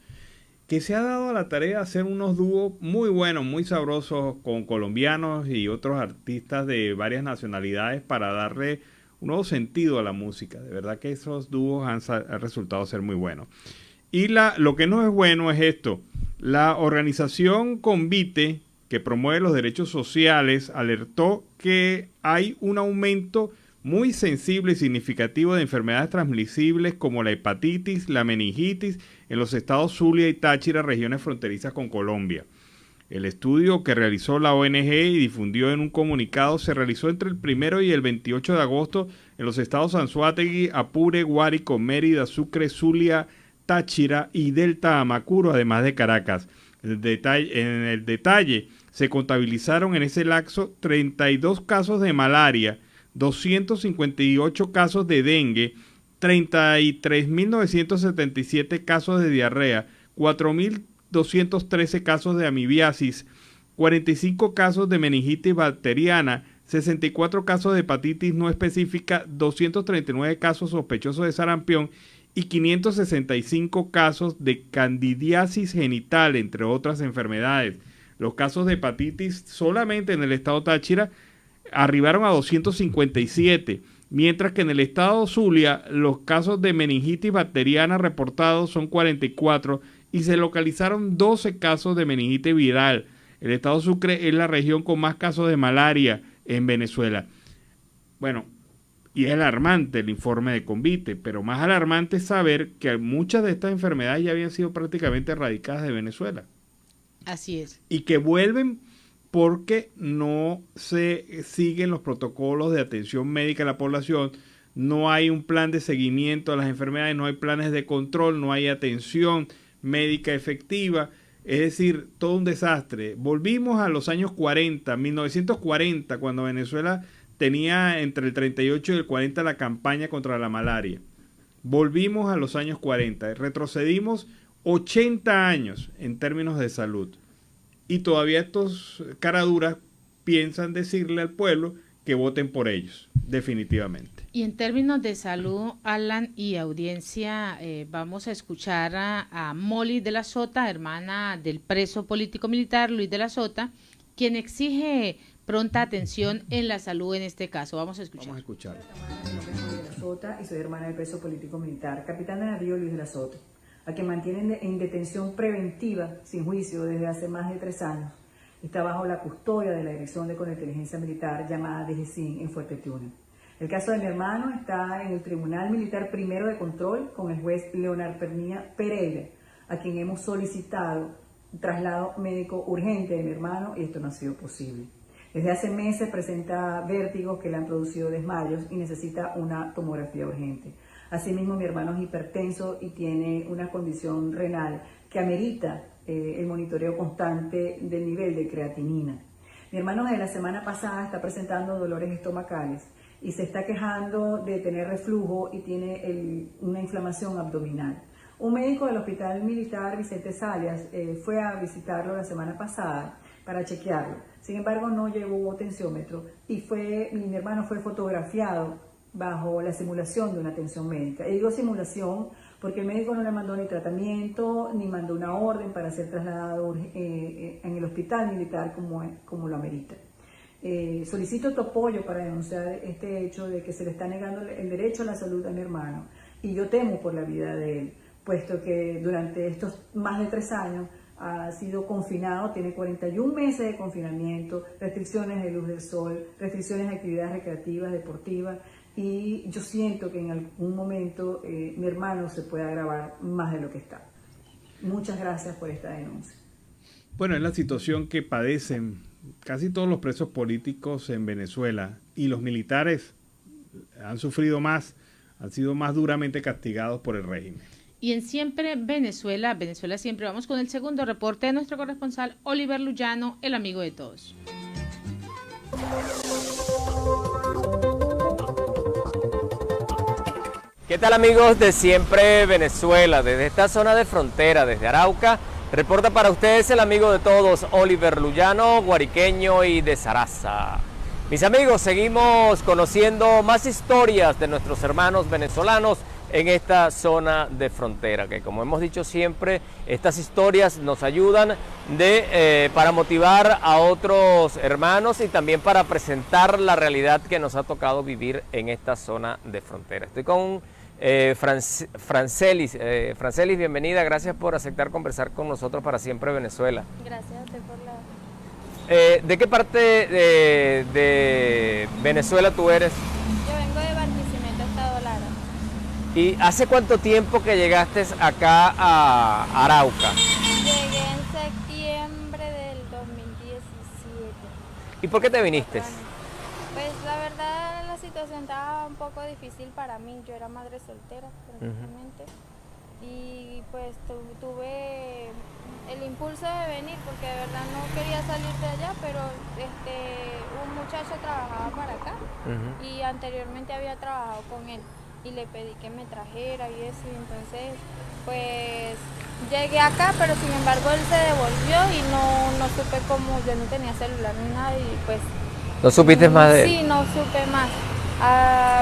que se ha dado a la tarea de hacer unos dúos muy buenos, muy sabrosos con colombianos y otros artistas de varias nacionalidades para darle un nuevo sentido a la música. De verdad que esos dúos han resultado ser muy buenos. Y lo que no es bueno es esto. La organización Convite, que promueve los derechos sociales, alertó que hay un aumento muy sensible y significativo de enfermedades transmisibles como la hepatitis, la meningitis en los estados Zulia y Táchira, regiones fronterizas con Colombia. El estudio que realizó la ONG y difundió en un comunicado se realizó entre el 1 y el 28 de agosto en los estados Anzoátegui, Apure, Guárico, Mérida, Sucre, Zulia, Táchira y Delta Amacuro, además de Caracas. En el detalle, se contabilizaron en ese lapso 32 casos de malaria, 258 casos de dengue, 33.977 casos de diarrea, 4.213 casos de amibiasis, 45 casos de meningitis bacteriana, 64 casos de hepatitis no específica, 239 casos sospechosos de sarampión y 565 casos de candidiasis genital, entre otras enfermedades. Los casos de hepatitis solamente en el estado Táchira arribaron a 257, mientras que en el estado Zulia los casos de meningitis bacteriana reportados son 44 y se localizaron 12 casos de meningitis viral. El estado Sucre es la región con más casos de malaria en Venezuela. Bueno, y es alarmante el informe de Convite, pero más alarmante es saber que muchas de estas enfermedades ya habían sido prácticamente erradicadas de Venezuela. Así es. Y que vuelven porque no se siguen los protocolos de atención médica a la población, no hay un plan de seguimiento a las enfermedades, no hay planes de control, no hay atención médica efectiva, es decir, todo un desastre. Volvimos a los años 40, 1940, cuando Venezuela tenía entre el 38 y el 40 la campaña contra la malaria. Volvimos a los años 40, retrocedimos 80 años en términos de salud. Y todavía estos caraduras piensan decirle al pueblo que voten por ellos, definitivamente. Y en términos de salud, Alan y audiencia, vamos a escuchar a Molly de la Sota, hermana del preso político militar Luis de la Sota, quien exige pronta atención en la salud en este caso. Vamos a escuchar. Luis de la Sota y soy hermana del preso político militar, capitán de navío Luis de la Sota, a quien mantienen en detención preventiva sin juicio desde hace más de 3 años. Está bajo la custodia de la Dirección de Contrainteligencia Militar llamada DGCIN en Fuerte Tiuna. El caso de mi hermano está en el Tribunal Militar Primero de Control con el juez Leonard Pereira, a quien hemos solicitado un traslado médico urgente de mi hermano y esto no ha sido posible. Desde hace meses presenta vértigos que le han producido desmayos y necesita una tomografía urgente. Asimismo, mi hermano es hipertenso y tiene una condición renal que amerita el monitoreo constante del nivel de creatinina. Mi hermano desde la semana pasada está presentando dolores estomacales y se está quejando de tener reflujo y tiene una inflamación abdominal. Un médico del Hospital Militar Vicente Salias fue a visitarlo la semana pasada para chequearlo. Sin embargo, no llevó tensiómetro y mi hermano fue fotografiado bajo la simulación de una atención médica. Y digo simulación porque el médico no le mandó ni tratamiento, ni mandó una orden para ser trasladado en el Hospital Militar como lo amerita. Solicito tu apoyo para denunciar este hecho de que se le está negando el derecho a la salud a mi hermano y yo temo por la vida de él, puesto que durante estos más de 3 años ha sido confinado, tiene 41 meses de confinamiento, restricciones de luz del sol, restricciones de actividades recreativas, deportivas, y yo siento que en algún momento mi hermano se puede agravar más de lo que está. Muchas gracias por esta denuncia. Bueno, es la situación que padecen casi todos los presos políticos en Venezuela, y los militares han sufrido más, han sido más duramente castigados por el régimen. Y en Siempre Venezuela, Venezuela Siempre, vamos con el segundo reporte de nuestro corresponsal Oliver Luyano, el amigo de todos. ¿Qué tal, amigos de Siempre Venezuela? Desde esta zona de frontera, desde Arauca, reporta para ustedes el amigo de todos, Oliver Luyano, guariqueño y de Saraza. Mis amigos, seguimos conociendo más historias de nuestros hermanos venezolanos en esta zona de frontera, que como hemos dicho siempre, estas historias nos ayudan para motivar a otros hermanos y también para presentar la realidad que nos ha tocado vivir en esta zona de frontera. Estoy con Francelis. Francelis, bienvenida, gracias por aceptar conversar con nosotros para Siempre Venezuela. Gracias a usted por la... ¿De qué parte de Venezuela tú eres? Yo vengo de Barquisimeto, Estado Lara. ¿Y hace cuánto tiempo que llegaste acá a Arauca? Llegué en septiembre del 2017. ¿Y por qué te viniste? Pues la verdad la situación estaba un poco difícil para mí. Yo era madre soltera prácticamente. Y pues tuve el impulso de venir porque de verdad no quería salir de allá, pero un muchacho trabajaba para acá y anteriormente había trabajado con él y le pedí que me trajera y eso, y entonces pues llegué acá, pero sin embargo él se devolvió y no supe cómo, yo no tenía celular ni nada y pues... ¿No supiste más de él? Sí, no supe más,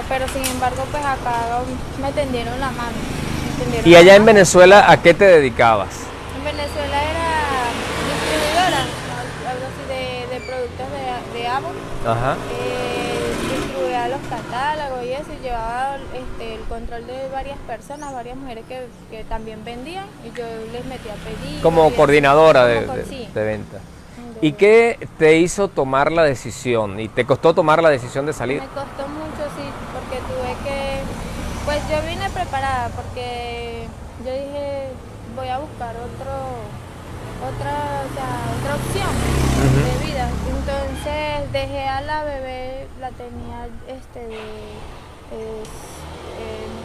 pero sin embargo pues acá me tendieron la mano. ¿Y allá en Venezuela a qué te dedicabas? En Venezuela era distribuidora, algo así de productos de Avon. Ajá. Distribuía los catálogos y eso, y llevaba el control de varias personas, varias mujeres que también vendían, y yo les metía pedidos. Como coordinadora de sí. venta. ¿Y qué te hizo tomar la decisión? ¿Y te costó tomar la decisión de salir? Me costó mucho, sí, porque tuve que... Pues yo vine preparada porque yo dije, voy a buscar otra opción de vida. Entonces dejé a la bebé, la tenía no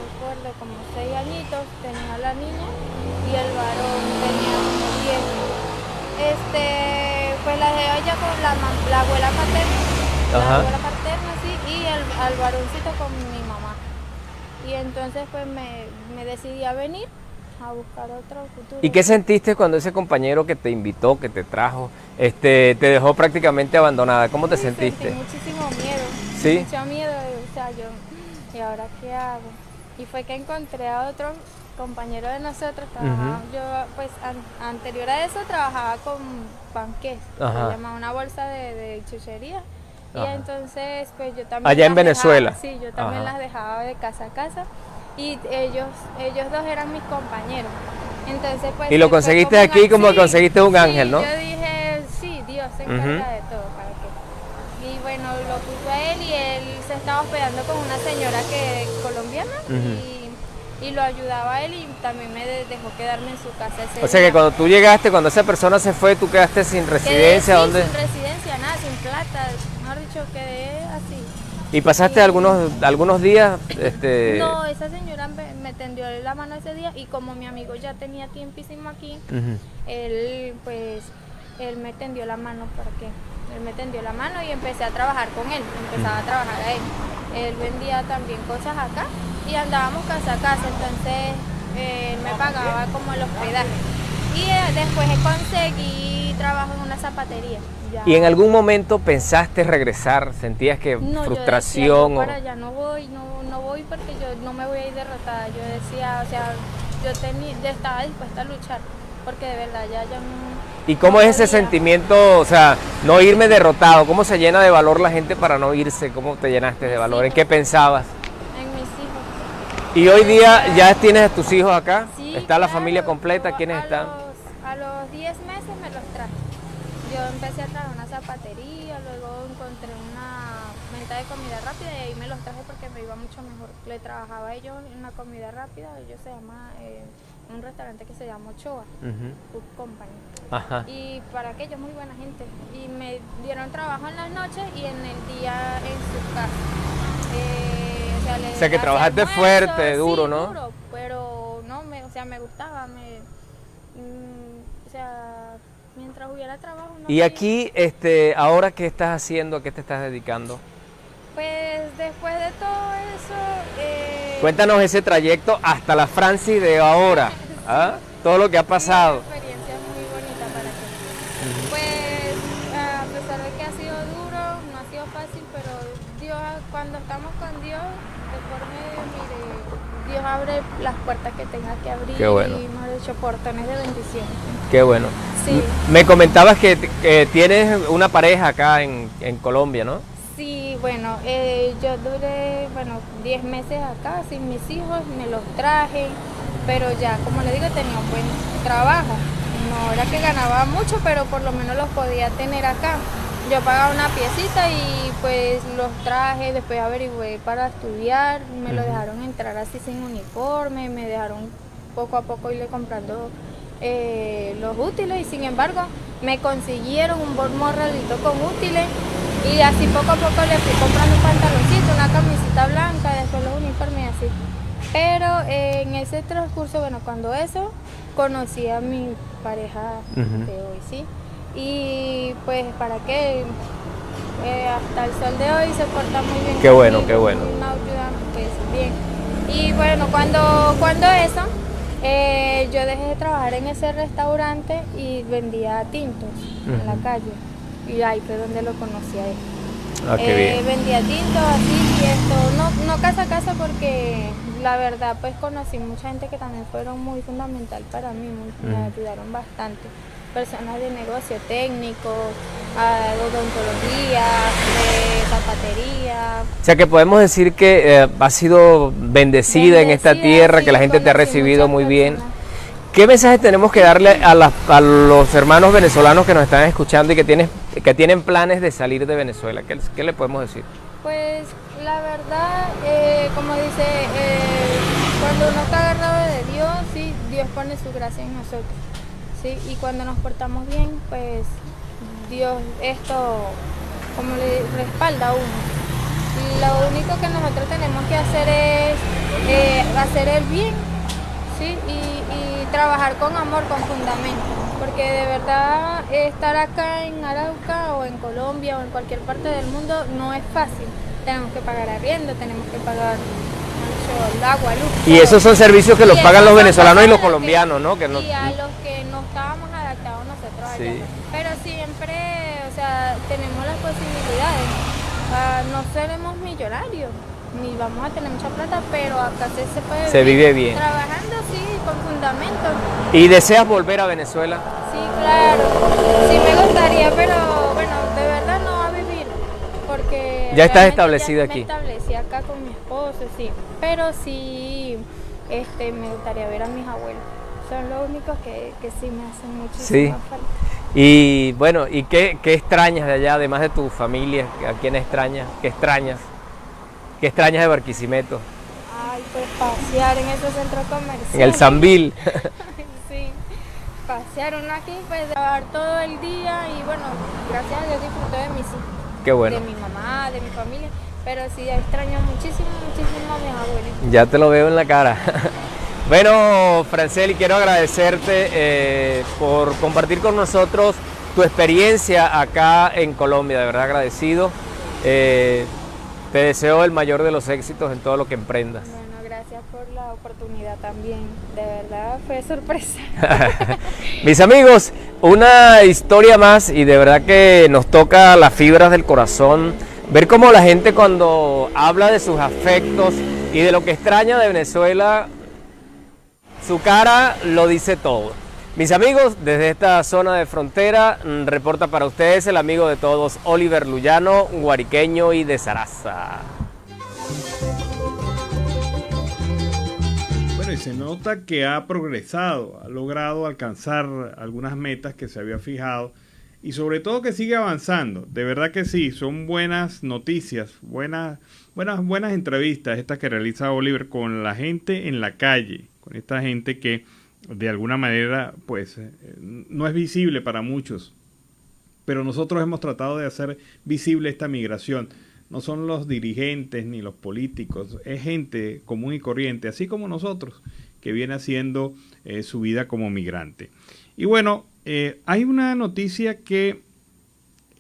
recuerdo, como 6 añitos, tenía la niña y el varón tenía como 10. Pues la dejé allá con la abuela paterna, sí, y al varoncito con mi mamá. Y entonces pues me decidí a venir a buscar otro futuro. ¿Y qué sentiste cuando ese compañero que te invitó, que te trajo, te dejó prácticamente abandonada? ¿Cómo te sentiste? Sentí muchísimo miedo. ¿Sí? Mucho miedo, o sea, yo ¿y ahora qué hago? Y fue que encontré a otro compañero de nosotros, yo pues anterior a eso trabajaba con panqués, se llama una bolsa de chuchería. Y entonces pues yo también allá en Venezuela. Sí, yo también las dejaba de casa a casa y ellos dos eran mis compañeros. Entonces pues y lo conseguiste aquí como conseguiste un ángel, ¿no? Yo dije, sí, Dios se encarga de todo, ¿para qué? Y bueno, lo puso a él y él se estaba hospedando con una señora que colombiana y lo ayudaba a él y también me dejó quedarme en su casa ese O sea que cuando tú llegaste, cuando esa persona se fue, tú quedaste sin residencia, ¿dónde? Sin residencia, nada, sin plata, mejor dicho, quedé así. ¿Y pasaste algunos días? No, esa señora me tendió la mano ese día y como mi amigo ya tenía tiempísimo aquí, él me tendió la mano, él me tendió la mano y empecé a trabajar con él, empezaba a trabajar a él. Él vendía también cosas acá y andábamos casa a casa, entonces él me pagaba como el hospedaje. Y después conseguí trabajo en una zapatería. Ya. ¿Y en algún momento pensaste regresar? ¿Sentías que frustración? Yo decía, para allá no voy porque yo no me voy a ir derrotada. Yo decía, o sea, yo estaba dispuesta a luchar, porque de verdad ya no... ¿Y cómo es ese sentimiento, o sea, no irme derrotado? ¿Cómo se llena de valor la gente para no irse? ¿Cómo te llenaste de valor? ¿En qué pensabas? En mis hijos. ¿Y hoy día ya tienes a tus hijos acá? Sí, ¿Está la familia completa? ¿Quiénes están? A los 10 meses me los traje. Yo empecé a trabajar en una zapatería, luego encontré una venta de comida rápida y ahí me los traje porque me iba mucho mejor. Le trabajaba a ellos en una comida rápida, ellos se llama... un restaurante que se llama Ochoa, Food Company. Y para aquellos muy buena gente. Y me dieron trabajo en las noches y en el día en su casa. O sea que trabajaste fuerte, duro, ¿no? Duro, pero no, me gustaba. Mientras hubiera trabajo. Y aquí, ahora, ¿qué estás haciendo? ¿A qué te estás dedicando? Pues después de todo eso... Cuéntanos ese trayecto hasta la Francis de ahora, ¿ah? Todo lo que ha pasado. Una experiencia muy bonita para ti. Pues a pesar de que ha sido duro, no ha sido fácil, pero Dios, cuando estamos con Dios, de por medio, mire, Dios abre las puertas que tenga que abrir. Qué bueno. Y hemos hecho portones de bendición. Qué bueno. Sí. Me comentabas que tienes una pareja acá en Colombia, ¿no? Sí, bueno, yo duré 10 meses acá sin mis hijos, me los traje, pero ya, como le digo, tenía un buen trabajo. No era que ganaba mucho, pero por lo menos los podía tener acá. Yo pagaba una piecita y pues los traje, después averigüé para estudiar, me lo dejaron entrar así sin uniforme, me dejaron poco a poco irle comprando los útiles y sin embargo me consiguieron un morralito con útiles. Y así poco a poco le fui comprando un pantaloncito, una camisita blanca, después los uniformes y así. Pero en ese transcurso, cuando eso, conocí a mi pareja de hoy, ¿sí? Y pues para qué, hasta el sol de hoy se porta muy bien. Qué bueno, qué bueno. Me ayuda, pues bien. Y bueno, cuando eso, yo dejé de trabajar en ese restaurante y vendía tintos en la calle. Y ahí fue donde lo conocí a él. Qué bien. Vendía tintos así y esto, no casa a casa porque la verdad pues conocí mucha gente que también fueron muy fundamental para mí, me ayudaron bastante. Personas de negocio, técnicos, odontología, zapatería. O sea que podemos decir que has sido bendecida en esta tierra, sí, que la gente te ha recibido muy bien. ¿Qué mensaje tenemos que darle a los hermanos venezolanos que nos están escuchando y que tienen planes de salir de Venezuela? ¿Qué le podemos decir? Pues la verdad, como dice, cuando uno está agarrado de Dios, sí, Dios pone su gracia en nosotros, ¿sí? Y cuando nos portamos bien, pues Dios como le respalda a uno. Lo único que nosotros tenemos que hacer es hacer el bien, ¿sí? Y trabajar con amor, con fundamento, porque de verdad estar acá en Arauca o en Colombia o en cualquier parte del mundo no es fácil. Tenemos que pagar arriendo, tenemos que pagar el agua, luz. Y esos son servicios que los pagan los venezolanos y los colombianos, ¿no? Y a los que no estábamos adaptados nosotros allá. Sí. Pero siempre, tenemos las posibilidades. No seremos millonarios, ni vamos a tener mucha plata, pero acá se puede Se vive bien. Trabajando, sí, con fundamento. ¿Y deseas volver a Venezuela? Sí, claro. Sí me gustaría, pero bueno, de verdad no a vivir, porque... ¿Ya estás establecida aquí? Me establecí acá con mi esposo, sí. Pero sí, me gustaría ver a mis abuelos. Son los únicos que sí me hacen muchísima falta. Y bueno, ¿y qué extrañas de allá, además de tu familia? ¿A quién extrañas? ¿Qué extrañas? ¿Qué extrañas de Barquisimeto? Ay, pues pasear en ese centro comercial. En el Sambil. Sí, pasear uno aquí, pues trabajar todo el día y bueno, gracias a Dios disfruto de mis hijos. Qué bueno. De mi mamá, de mi familia, pero sí extraño muchísimo a mis abuelos. Ya te lo veo en la cara. Bueno, Francely, quiero agradecerte por compartir con nosotros tu experiencia acá en Colombia, de verdad agradecido. Te deseo el mayor de los éxitos en todo lo que emprendas. Bueno, gracias por la oportunidad también, de verdad fue sorpresa. Mis amigos, una historia más y de verdad que nos toca las fibras del corazón, ver cómo la gente cuando habla de sus afectos y de lo que extraña de Venezuela, su cara lo dice todo. Mis amigos, desde esta zona de frontera, reporta para ustedes el amigo de todos, Oliver Luyano, guariqueño y de Zaraza. Bueno, y se nota que ha progresado, ha logrado alcanzar algunas metas que se había fijado y sobre todo que sigue avanzando. De verdad que sí, son buenas noticias, buenas entrevistas estas que realiza Oliver con la gente en la calle, con esta gente que de alguna manera pues no es visible para muchos, pero nosotros hemos tratado de hacer visible esta migración. No son los dirigentes ni los políticos, es gente común y corriente, así como nosotros, que viene haciendo su vida como migrante. Y bueno, hay una noticia que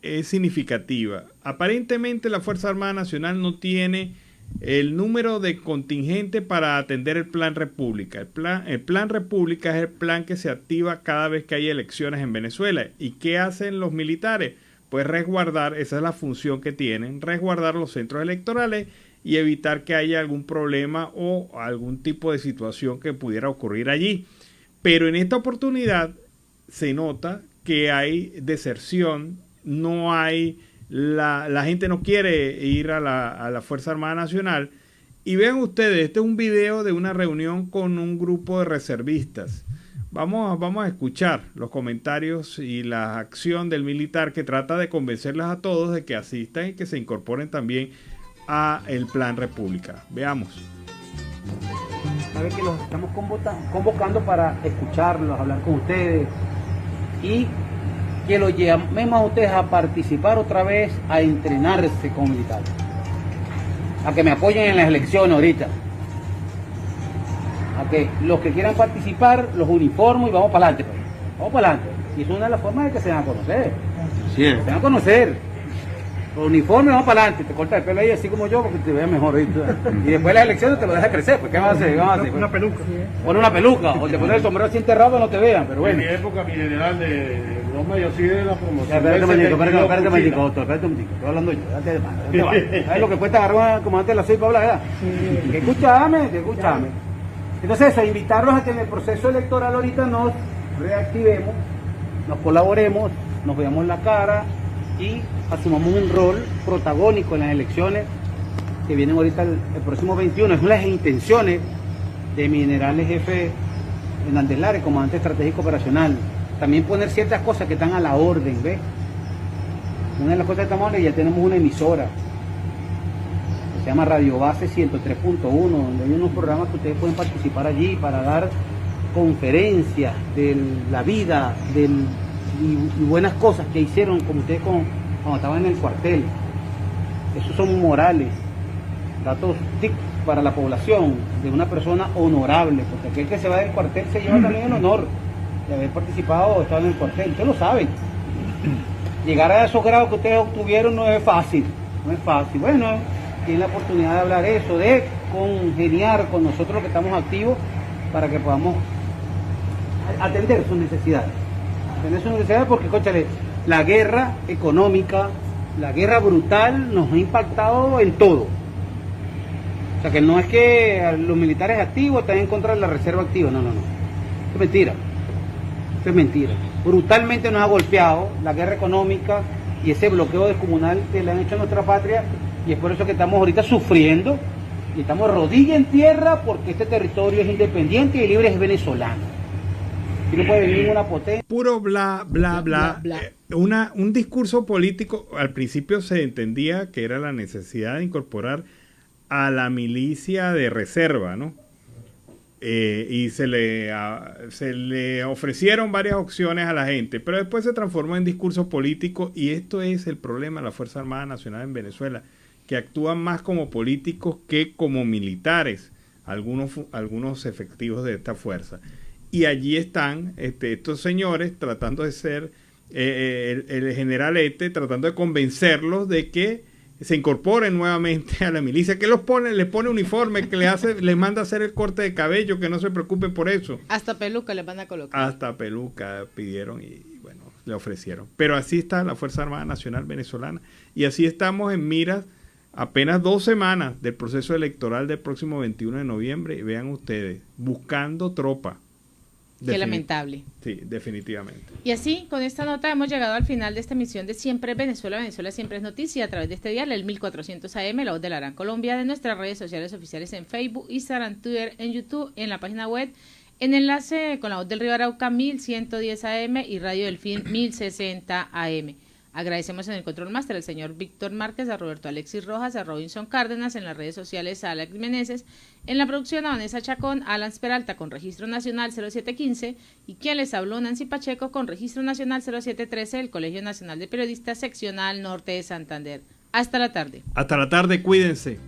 es significativa. Aparentemente la Fuerza Armada Nacional no tiene el número de contingente para atender el Plan República. El Plan República es el plan que se activa cada vez que hay elecciones en Venezuela. ¿Y qué hacen los militares? Pues resguardar, esa es la función que tienen, resguardar los centros electorales y evitar que haya algún problema o algún tipo de situación que pudiera ocurrir allí. Pero en esta oportunidad se nota que hay deserción, no hay... La gente no quiere ir a la Fuerza Armada Nacional. Y vean ustedes, este es un video de una reunión con un grupo de reservistas. Vamos a escuchar los comentarios y la acción del militar que trata de convencerles a todos de que asistan y que se incorporen también a el Plan República. Veamos. Sabe que los estamos convocando para escucharlos, hablar con ustedes y que los llamemos a ustedes a participar otra vez, a entrenarse como militares, a que me apoyen en las elecciones ahorita, a que los que quieran participar los uniformo y vamos para adelante, pues. Vamos para adelante, y es una de las formas de que se van a conocer, sí. Se van a conocer, los uniformes vamos para adelante, te cortas el pelo ahí así como yo porque te veas mejor, ¿viste? Y después de las elecciones te lo dejas crecer, pues ¿qué vas a hacer? Una peluca. Pon una peluca, o te pones el sombrero así enterrado para no te vean, pero bueno. En mi época, mi general de broma, yo sí de la promoción. Espérate un momentico, estoy hablando yo, date de mano. ¿Sabes lo que cuesta agarrar como antes la soy para hablar, verdad? Sí. Escúchame. Entonces eso, invitarlos a que en el proceso electoral ahorita nos reactivemos, nos colaboremos, nos veamos la cara y asumamos un rol protagónico en las elecciones que vienen ahorita el próximo 21. Son las intenciones de mi general jefe Hernández Lares, comandante estratégico operacional. También poner ciertas cosas que están a la orden, ¿ves? Una de las cosas que estamos hablando, ya tenemos una emisora que se llama Radio Base 103.1, donde hay unos programas que ustedes pueden participar allí para dar conferencias de la vida y buenas cosas que hicieron como ustedes cuando estaban en el cuartel. Esos son morales, datos tips para la población de una persona honorable, porque aquel que se va del cuartel se lleva también el honor de haber participado o estado en el cuartel. Ustedes lo saben. Llegar a esos grados que ustedes obtuvieron no es fácil. Bueno, tienen la oportunidad de hablar eso, de congeniar con nosotros los que estamos activos para que podamos atender sus necesidades. Porque, cónchale, la guerra económica, la guerra brutal nos ha impactado en todo. O sea, que no es que los militares activos están en contra de la reserva activa, no. Eso es mentira. Eso es mentira. Brutalmente nos ha golpeado la guerra económica y ese bloqueo descomunal que le han hecho a nuestra patria, y es por eso que estamos ahorita sufriendo y estamos rodilla en tierra, porque este territorio es independiente y libre, es venezolano. Y no puede venir una potencia. Puro bla, bla, bla. Un discurso político. Al principio se entendía que era la necesidad de incorporar a la milicia de reserva, ¿no? Y se le ofrecieron varias opciones a la gente, pero después se transformó en discurso político, y esto es el problema de la Fuerza Armada Nacional en Venezuela, que actúan más como políticos que como militares, algunos efectivos de esta fuerza. Y allí están estos señores tratando de ser el general tratando de convencerlos de que se incorporen nuevamente a la milicia, que les pone uniforme, que les manda a hacer el corte de cabello, que no se preocupen por eso. Hasta peluca les van a colocar. Hasta peluca pidieron y bueno, le ofrecieron. Pero así está la Fuerza Armada Nacional Venezolana, y así estamos en miras apenas 2 semanas del proceso electoral del próximo 21 de noviembre, y vean ustedes, buscando tropa. Qué lamentable. Sí, definitivamente. Y así, con esta nota hemos llegado al final de esta emisión de Siempre Venezuela. Venezuela siempre es noticia, a través de este dial, el 1400 AM, La Voz de la Gran Colombia, de nuestras redes sociales oficiales en Facebook, Instagram, Twitter, en YouTube, en la página web, en enlace con La Voz del Río Arauca 1110 AM y Radio Delfín 1060 AM. Agradecemos en el Control Master al señor Víctor Márquez, a Roberto Alexis Rojas, a Robinson Cárdenas, en las redes sociales a Alex Meneses, en la producción a Vanessa Chacón, a Alan Peralta con registro nacional 0715, y quien les habló, Nancy Pacheco, con registro nacional 0713 del Colegio Nacional de Periodistas Seccional Norte de Santander. Hasta la tarde. Hasta la tarde, cuídense.